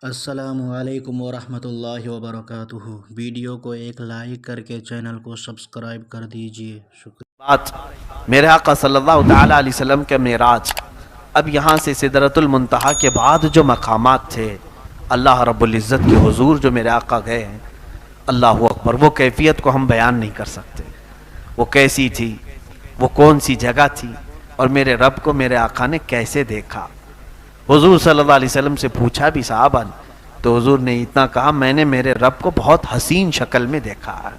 السلام علیکم ورحمۃ اللہ وبرکاتہ۔ ویڈیو کو ایک لائک کر کے چینل کو سبسکرائب کر دیجیے، شکریہ۔ بات میرے آقا صلی اللہ تعالی علیہ وسلم کے معراج، اب یہاں سے سدرۃ المنتہا کے بعد جو مقامات تھے، اللہ رب العزت کے حضور جو میرے آقا گئے ہیں، اللہ اکبر، وہ کیفیت کو ہم بیان نہیں کر سکتے۔ وہ کیسی تھی، وہ کون سی جگہ تھی، اور میرے رب کو میرے آقا نے کیسے دیکھا۔ حضور صلی اللہ علیہ وسلم سے پوچھا بھی صحابہ نے، تو حضور نے اتنا کہا، میں نے میرے رب کو بہت حسین شکل میں دیکھا ہے،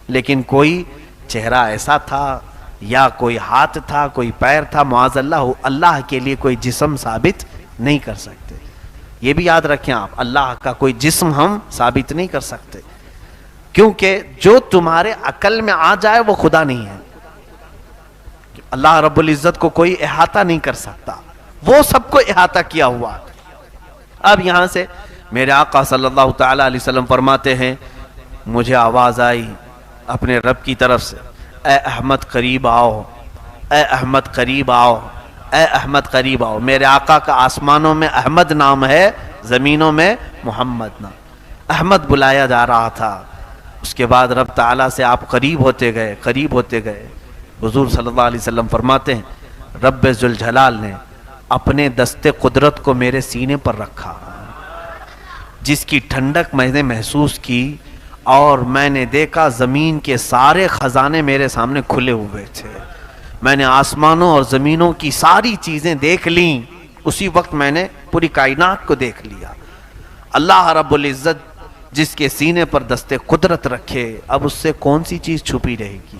لیکن کوئی چہرہ ایسا تھا یا کوئی ہاتھ تھا، کوئی پیر تھا، معاذ اللہ، اللہ کے لیے کوئی جسم ثابت نہیں کر سکتے۔ یہ بھی یاد رکھیں آپ، اللہ کا کوئی جسم ہم ثابت نہیں کر سکتے، کیونکہ جو تمہارے عقل میں آ جائے وہ خدا نہیں ہے۔ اللہ رب العزت کو کوئی احاطہ نہیں کر سکتا، وہ سب کو احاطہ کیا ہوا۔ اب یہاں سے میرے آقا صلی اللہ تعالی علیہ وسلم فرماتے ہیں، مجھے آواز آئی اپنے رب کی طرف سے، اے احمد قریب آؤ، اے احمد قریب آؤ، اے احمد قریب آؤ۔ میرے آقا کا آسمانوں میں احمد نام ہے، زمینوں میں محمد نام۔ احمد بلایا جا رہا تھا، اس کے بعد رب تعالیٰ سے آپ قریب ہوتے گئے، قریب ہوتے گئے۔ حضور صلی اللہ علیہ وسلم فرماتے ہیں، رب ذوالجلال نے اپنے دست قدرت کو میرے سینے پر رکھا، جس کی ٹھنڈک میں نے محسوس کی، اور میں نے دیکھا زمین کے سارے خزانے میرے سامنے کھلے ہوئے تھے۔ میں نے آسمانوں اور زمینوں کی ساری چیزیں دیکھ لیں، اسی وقت میں نے پوری کائنات کو دیکھ لیا۔ اللہ رب العزت جس کے سینے پر دست قدرت رکھے، اب اس سے کون سی چیز چھپی رہے گی۔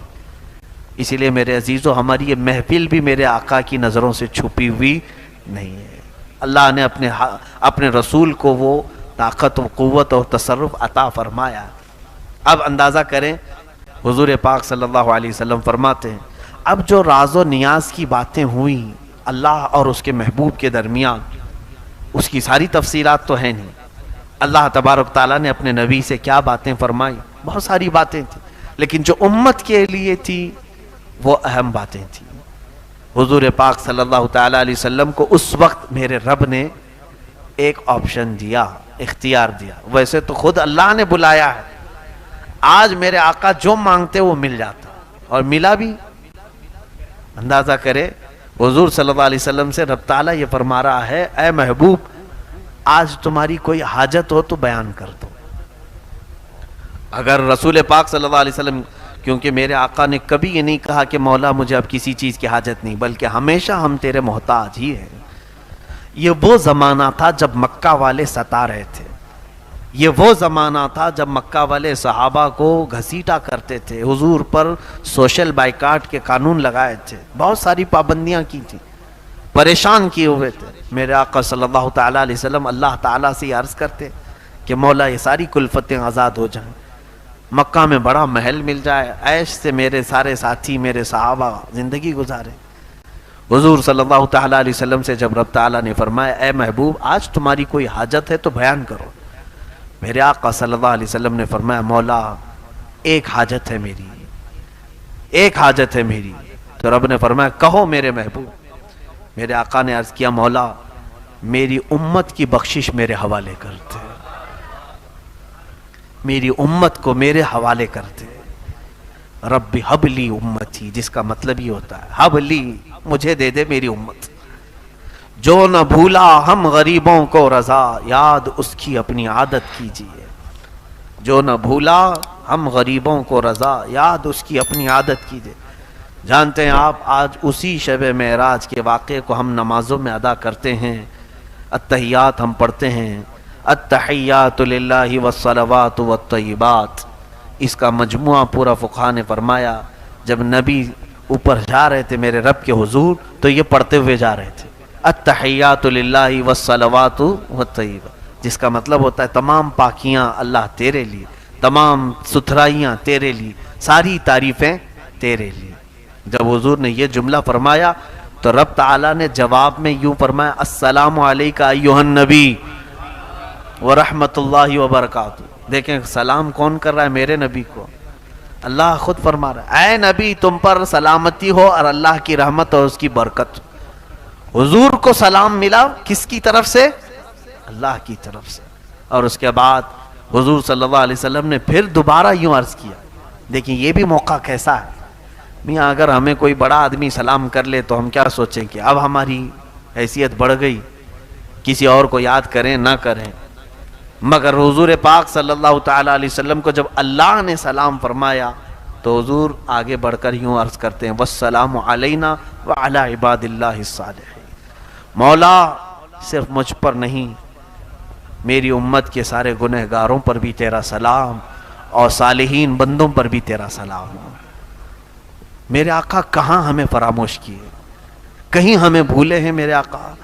اسی لیے میرے عزیزو، ہماری یہ محفل بھی میرے آقا کی نظروں سے چھپی ہوئی نہیں ہے۔ اللہ نے اپنے رسول کو وہ طاقت و قوت اور تصرف عطا فرمایا۔ اب اندازہ کریں، حضور پاک صلی اللہ علیہ وسلم فرماتے ہیں، اب جو راز و نیاز کی باتیں ہوئیں اللہ اور اس کے محبوب کے درمیان، اس کی ساری تفصیلات تو ہیں نہیں۔ اللہ تبارک تعالیٰ نے اپنے نبی سے کیا باتیں فرمائی، بہت ساری باتیں تھیں، لیکن جو امت کے لیے تھی وہ اہم باتیں تھیں۔ حضور پاک صلی اللہ تعالیٰ علیہ وسلم کو اس وقت میرے رب نے ایک آپشن دیا، اختیار دیا۔ ویسے تو خود اللہ نے بلایا ہے، آج میرے آقا جو مانگتے وہ مل جاتا، اور ملا بھی۔ اندازہ کرے، حضور صلی اللہ علیہ وسلم سے رب تعالیٰ یہ فرما رہا ہے، اے محبوب، آج تمہاری کوئی حاجت ہو تو بیان کر دو۔ اگر رسول پاک صلی اللہ علیہ وسلم، کیونکہ میرے آقا نے کبھی یہ نہیں کہا کہ مولا مجھے اب کسی چیز کی حاجت نہیں، بلکہ ہمیشہ ہم تیرے محتاج ہی ہیں۔ یہ وہ زمانہ تھا جب مکہ والے ستا رہے تھے، یہ وہ زمانہ تھا جب مکہ والے صحابہ کو گھسیٹا کرتے تھے، حضور پر سوشل بائیکاٹ کے قانون لگائے تھے، بہت ساری پابندیاں کی تھی، پریشان کیے ہوئے تھے۔ میرے آقا صلی اللہ تعالیٰ علیہ وسلم اللہ تعالیٰ سے عرض کرتے کہ مولا یہ ساری کلفتیں آزاد ہو جائیں، مکہ میں بڑا محل مل جائے، عیش سے میرے سارے ساتھی، میرے صحابہ زندگی گزارے۔ حضور صلی اللہ تعالیٰ علیہ وسلم سے جب رب تعالیٰ نے فرمایا، اے محبوب، آج تمہاری کوئی حاجت ہے تو بیان کرو، میرے آقا صلی اللہ علیہ وسلم نے فرمایا، مولا ایک حاجت ہے میری، ایک حاجت ہے میری۔ تو رب نے فرمایا، کہو میرے محبوب۔ میرے آقا نے عرض کیا، مولا میری امت کی بخشش میرے حوالے کرتے، میری امت کو میرے حوالے کرتے۔ رب حب لی امتی، جس کا مطلب یہ ہوتا ہے، حب لی، مجھے دے دے میری امت۔ جو نہ بھولا ہم غریبوں کو رضا، یاد اس کی اپنی عادت کیجیے۔ جو نہ بھولا ہم غریبوں کو رضا، یاد اس کی اپنی عادت کیجیے۔ جانتے ہیں آپ، آج اسی شب معراج کے واقعے کو ہم نمازوں میں ادا کرتے ہیں، التحیات ہم پڑھتے ہیں، التحیات للہ والصلوات والطیبات۔ اس کا مجموعہ پورا فقہاء نے فرمایا، جب نبی اوپر جا رہے تھے میرے رب کے حضور، تو یہ پڑھتے ہوئے جا رہے تھے، التحیات للہ والصلوات والطیبات، جس کا مطلب ہوتا ہے تمام پاکیاں اللہ تیرے لیے، تمام ستھرائیاں تیرے لیے، ساری تعریفیں تیرے لیے۔ جب حضور نے یہ جملہ فرمایا تو رب تعالیٰ نے جواب میں یوں فرمایا، السلام علیکہ ایھا النبی ورحمۃ اللہ وبرکاتہ۔ دیکھیں سلام کون کر رہا ہے؟ میرے نبی کو۔ اللہ خود فرما رہا ہے، اے نبی تم پر سلامتی ہو اور اللہ کی رحمت اور اس کی برکت۔ حضور کو سلام ملا کس کی طرف سے؟ اللہ کی طرف سے۔ اور اس کے بعد حضور صلی اللہ علیہ وسلم نے پھر دوبارہ یوں عرض کیا. دیکھیں یہ بھی موقع کیسا ہے. میاں اگر ہمیں کوئی بڑا آدمی سلام کر لے تو ہم کیا سوچیں کہ اب ہماری حیثیت بڑھ گئی, کسی اور کو یاد کریں نہ کریں. مگر حضور پاک صلی اللہ تعالیٰ علیہ وسلم کو جب اللہ نے سلام فرمایا تو حضور آگے بڑھ کر یوں عرض کرتے ہیں والسلام علینا وعلی عباد اللہ الصالحین. مولا صرف مجھ پر نہیں, میری امت کے سارے گنہگاروں پر بھی تیرا سلام اور صالحین بندوں پر بھی تیرا سلام. میرے آقا کہاں ہمیں فراموش کیے, کہیں ہمیں بھولے ہیں میرے آقا.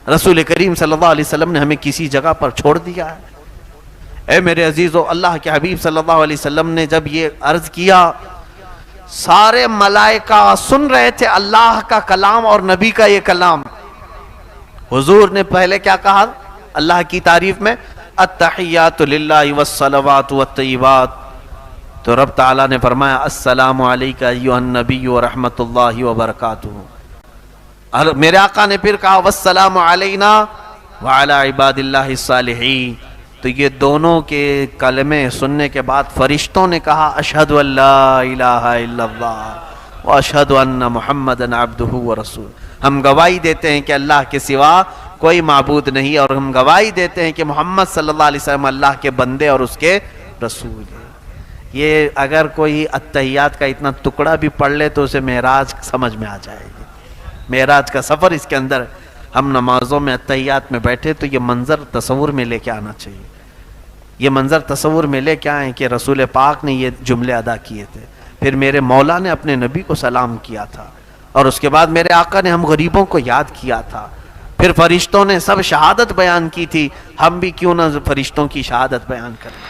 رسول کریم صلی اللہ علیہ وسلم نے ہمیں کسی جگہ پر چھوڑ دیا ہے. اے میرے عزیزو, اللہ کے حبیب صلی اللہ علیہ وسلم نے جب یہ عرض کیا سارے ملائکہ سن رہے تھے اللہ کا کلام اور نبی کا یہ کلام. حضور نے پہلے کیا کہا اللہ کی تعریف میں, التحیات للہ والصلوات والطیبات, تو رب تعالیٰ نے فرمایا السلام علیکہ ایھا النبی ورحمۃ اللہ وبرکاتہ. اور میرے آقا نے پھر کہا والسلام علینا وعلی عباد اللہ الصالحین. تو یہ دونوں کے کلمے سننے کے بعد فرشتوں نے کہا اشہد ان لا الہ الا اللہ واشہد ان محمدًا عبدہ ورسولہ. ہم گواہی دیتے ہیں کہ اللہ کے سوا کوئی معبود نہیں, اور ہم گواہی دیتے ہیں کہ محمد صلی اللہ علیہ وسلم اللہ کے بندے اور اس کے رسول ہیں. یہ اگر کوئی اتحیات کا اتنا ٹکڑا بھی پڑھ لے تو اسے معراج سمجھ میں آ جائے گی. معراج کا سفر اس کے اندر, ہم نمازوں میں اتحیات میں بیٹھے تو یہ منظر تصور میں لے کے آنا چاہیے. یہ منظر تصور میں لے کے آئیں کہ رسول پاک نے یہ جملے ادا کیے تھے, پھر میرے مولا نے اپنے نبی کو سلام کیا تھا, اور اس کے بعد میرے آقا نے ہم غریبوں کو یاد کیا تھا, پھر فرشتوں نے سب شہادت بیان کی تھی, ہم بھی کیوں نہ فرشتوں کی شہادت بیان کریں.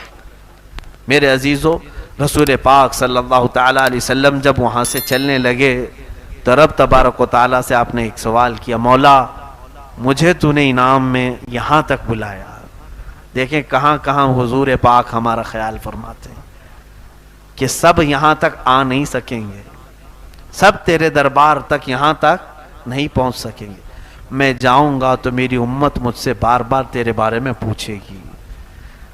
میرے عزیزو, رسول پاک صلی اللہ تعالیٰ علیہ وسلم جب وہاں سے چلنے لگے تو رب تبارک و تعالیٰ سے آپ نے ایک سوال کیا, مولا مجھے تو نے انعام میں یہاں تک بلایا. دیکھیں کہاں کہاں حضور پاک ہمارا خیال فرماتے ہیں کہ سب یہاں تک آ نہیں سکیں گے, سب تیرے دربار تک یہاں تک نہیں پہنچ سکیں گے. میں جاؤں گا تو میری امت مجھ سے بار بار تیرے بارے میں پوچھے گی,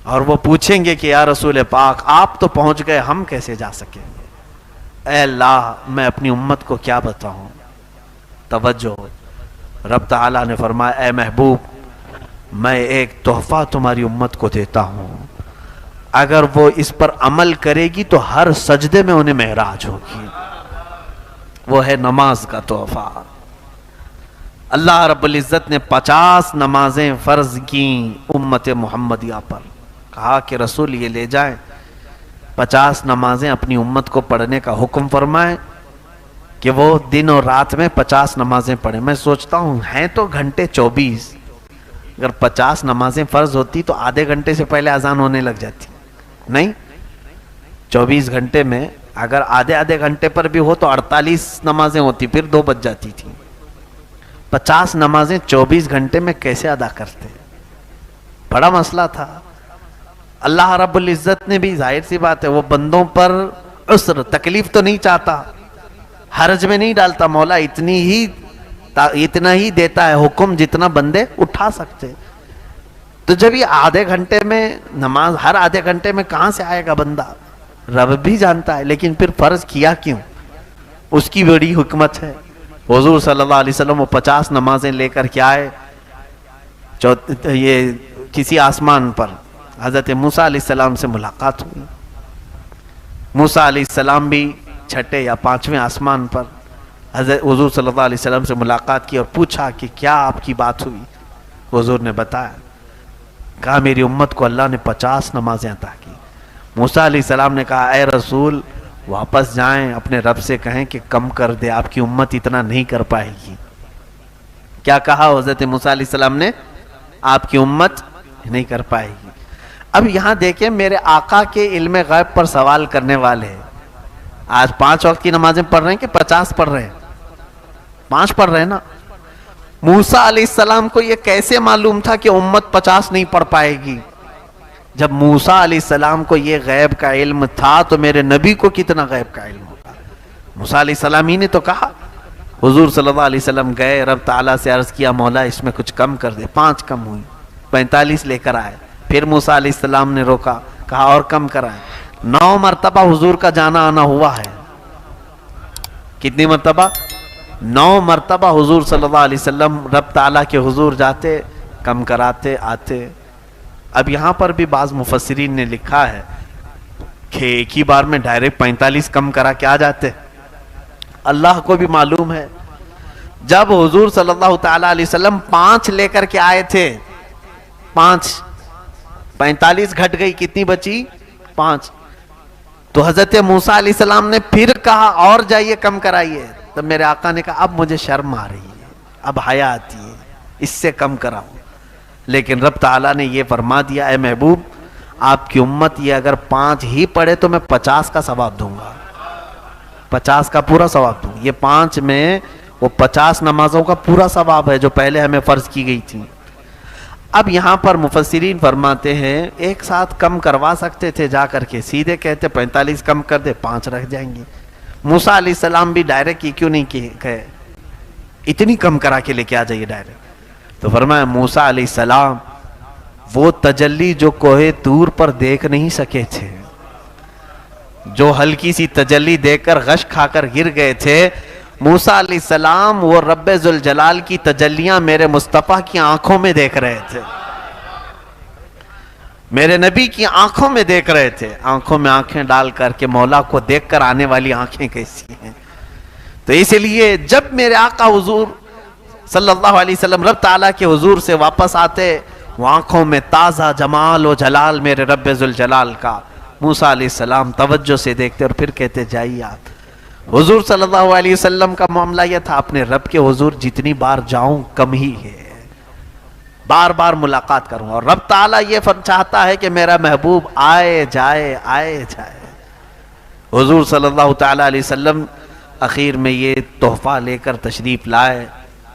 اور وہ پوچھیں گے کہ یا رسول پاک آپ تو پہنچ گئے, ہم کیسے جا سکیں گے. اے اللہ میں اپنی امت کو کیا بتاؤں. توجہ, رب تعالیٰ نے فرمایا اے محبوب میں ایک تحفہ تمہاری امت کو دیتا ہوں, اگر وہ اس پر عمل کرے گی تو ہر سجدے میں انہیں معراج ہوگی. وہ ہے نماز کا تحفہ. اللہ رب العزت نے 50 نمازیں فرض کیں امت محمدیہ پر, کہا کہ رسول یہ لے جائیں 50 نمازیں اپنی امت کو پڑھنے کا حکم فرمائیں کہ وہ دن اور رات میں 50 نمازیں پڑھیں. میں سوچتا ہوں ہیں تو گھنٹے 24, اگر 50 نمازیں فرض ہوتی تو آدھے گھنٹے سے پہلے اذان ہونے لگ جاتی. نہیں, 24 گھنٹے میں اگر آدھے گھنٹے پر بھی ہو تو 48 نمازیں ہوتی, پھر 2 بج جاتی تھی. 50 نمازیں 24 گھنٹے میں کیسے ادا کرتے, بڑا مسئلہ تھا. اللہ رب العزت نے بھی ظاہر سی بات ہے وہ بندوں پر عسر تکلیف تو نہیں چاہتا, حرج میں نہیں ڈالتا. مولا اتنا ہی دیتا ہے حکم جتنا بندے اٹھا سکتے. تو جب یہ آدھے گھنٹے میں نماز, ہر آدھے گھنٹے میں کہاں سے آئے گا بندہ, رب بھی جانتا ہے, لیکن پھر فرض کیا کیوں, اس کی بڑی حکمت ہے. حضور صلی اللہ علیہ وسلم وہ 50 نمازیں لے کر کے آئے. یہ کسی آسمان پر حضرت موسیٰ علیہ السلام سے ملاقات ہوئی. موسیٰ علیہ السلام بھی 6 یا 5ویں آسمان پر حضرت حضور صلی اللہ علیہ وسلم سے ملاقات کی اور پوچھا کہ کیا آپ کی بات ہوئی. حضور نے بتایا, کہا میری امت کو اللہ نے 50 نمازیں عطا کی. موسیٰ علیہ السلام نے کہا اے رسول واپس جائیں, اپنے رب سے کہیں کہ کم کر دے, آپ کی امت اتنا نہیں کر پائے گی. کیا کہا حضرت موسیٰ علیہ السلام نے, آپ کی امت نہیں کر پائے گی. اب یہاں دیکھیں میرے آقا کے علم غیب پر سوال کرنے والے ہیں. آج 5 وقت کی نمازیں پڑھ رہے ہیں کہ 50 پڑھ رہے ہیں, 5 پڑھ رہے ہیں نا. موسیٰ علیہ السلام کو یہ کیسے معلوم تھا کہ امت 50 نہیں پڑھ پائے گی؟ جب موسیٰ علیہ السلام کو یہ غیب کا علم تھا تو میرے نبی کو کتنا غیب کا علم ہوگا. موسیٰ علیہ السلام ہی نے تو کہا. حضور صلی اللہ علیہ وسلم گئے, رب تعالیٰ سے عرض کیا مولا اس میں کچھ کم کر دے. 5 کم ہوئی, 45 لے کر آئے. پھر موسیٰ علیہ السلام نے روکا, کہا اور کم کرائیں. 9 مرتبہ حضور کا جانا آنا ہوا ہے. کتنی مرتبہ؟ 9 مرتبہ حضور صلی اللہ علیہ وسلم رب تعالیٰ کے حضور جاتے, کم کراتے, آتے. اب یہاں پر بھی بعض مفسرین نے لکھا ہے کہ ایک ہی بار میں ڈائریکٹ 45 کم کرا کے آ جاتے. اللہ کو بھی معلوم ہے, جب حضور صلی اللہ تعالیٰ علیہ وسلم 5 لے کر کے آئے تھے, 45 گھٹ گئی, کتنی بچی؟ 5. تو حضرت موسیٰ علیہ السلام نے پھر کہا اور جائیے کم کرائیے. تب میرے آقا نے کہا اب مجھے شرم آ رہی ہے, اب حیا آتی ہے, اس سے کم کراؤ. لیکن رب تعالیٰ نے یہ فرما دیا, اے محبوب آپ کی امت یہ اگر 5 ہی پڑھے تو میں 50 کا ثواب دوں گا, 50 کا پورا ثواب دوں. یہ 5 میں وہ 50 نمازوں کا پورا ثواب ہے جو پہلے ہمیں فرض کی گئی تھی. اب یہاں پر مفسرین فرماتے ہیں ایک ساتھ کم کروا سکتے تھے, جا کر کے سیدھے کہتے 45 کم کر دے, 5 رکھ جائیں گے. موسیٰ علیہ السلام بھی ڈائریکٹ کیوں نہیں کہے اتنی کم کرا کے لے کے آ جائیے ڈائریکٹ. تو فرمایا موسیٰ علیہ السلام وہ تجلی جو کوہ طور پر دیکھ نہیں سکے تھے, جو ہلکی سی تجلی دیکھ کر غش کھا کر گر گئے تھے, موسیٰ علیہ السلام وہ رب ذوالجلال کی تجلیاں میرے مصطفیٰ کی آنکھوں میں دیکھ رہے تھے, میرے نبی کی آنکھوں میں دیکھ رہے تھے. آنکھوں میں آنکھیں ڈال کر کے مولا کو دیکھ کر آنے والی آنکھیں کیسی ہیں. تو اس لیے جب میرے آقا حضور صلی اللہ علیہ وسلم رب تعالیٰ کے حضور سے واپس آتے, وہ آنکھوں میں تازہ جمال و جلال میرے رب ذوالجلال کا. موسیٰ علیہ السلام توجہ سے دیکھتے اور پھر کہتے جائیے آپ. حضور صلی اللہ علیہ وسلم کا معاملہ یہ تھا, اپنے رب کے حضور جتنی بار جاؤں کم ہی ہے, بار بار ملاقات کروں. اور رب تعالیٰ یہ چاہتا ہے کہ میرا محبوب آئے جائے آئے جائے. حضور صلی اللہ تعالیٰ علیہ وسلم اخیر میں یہ تحفہ لے کر تشریف لائے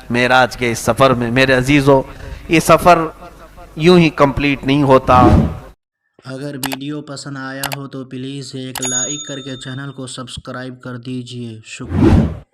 معراج کے اس سفر میں. میرے عزیزو, یہ سفر یوں ہی کمپلیٹ نہیں ہوتا. اگر ویڈیو پسند آیا ہو تو پلیز ایک لائک کر کے چینل کو سبسکرائب کر دیجیے. شکریہ.